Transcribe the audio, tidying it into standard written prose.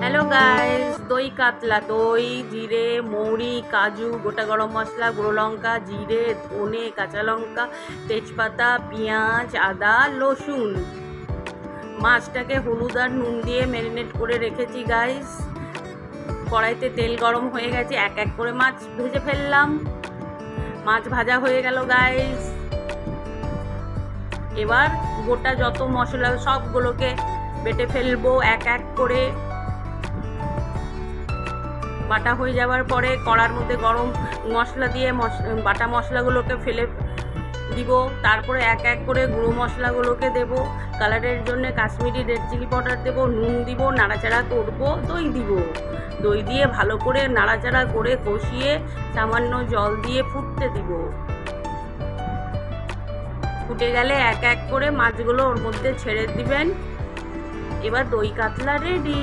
Hello guys, দই কাতলা, দই, জিরে, মৌরি, কাজু, গোটা গরম মশলা, গুঁড়ো লঙ্কা, জিরে, ধনে, কাঁচা লঙ্কা, তেজপাতা, পেঁয়াজ, আদা, রসুন। মাছটাকে হলুদ আর নুন দিয়ে ম্যারিনেট করে রেখেছি গাইস। কড়াইতে তেল গরম হয়ে গেছে, এক এক করে মাছ ভেজে ফেললাম। মাছ ভাজা হয়ে গেল গাইস। এবার গোটা যত মশলা সবগুলোকে বেটে ফেলবো এক এক করে। বাটা হয়ে যাওয়ার পরে কড়ার মধ্যে গরম মশলা দিয়ে বাটা মশলাগুলোকে ফেলে দিব। তারপরে এক এক করে গুঁড়ো মশলাগুলোকে দেব। কালারের জন্য কাশ্মীরি রেড চিলি পাউডার দেব, নুন দিব, নাড়াচাড়া করব, দই দিব। দই দিয়ে ভালো করে নাড়াচাড়া করে কষিয়ে সামান্য জল দিয়ে ফুটতে দিব। ফুটে গেলে এক এক করে মাছগুলো ওর মধ্যে ছেড়ে দিবেন। এবার দই কাতলা রেডি।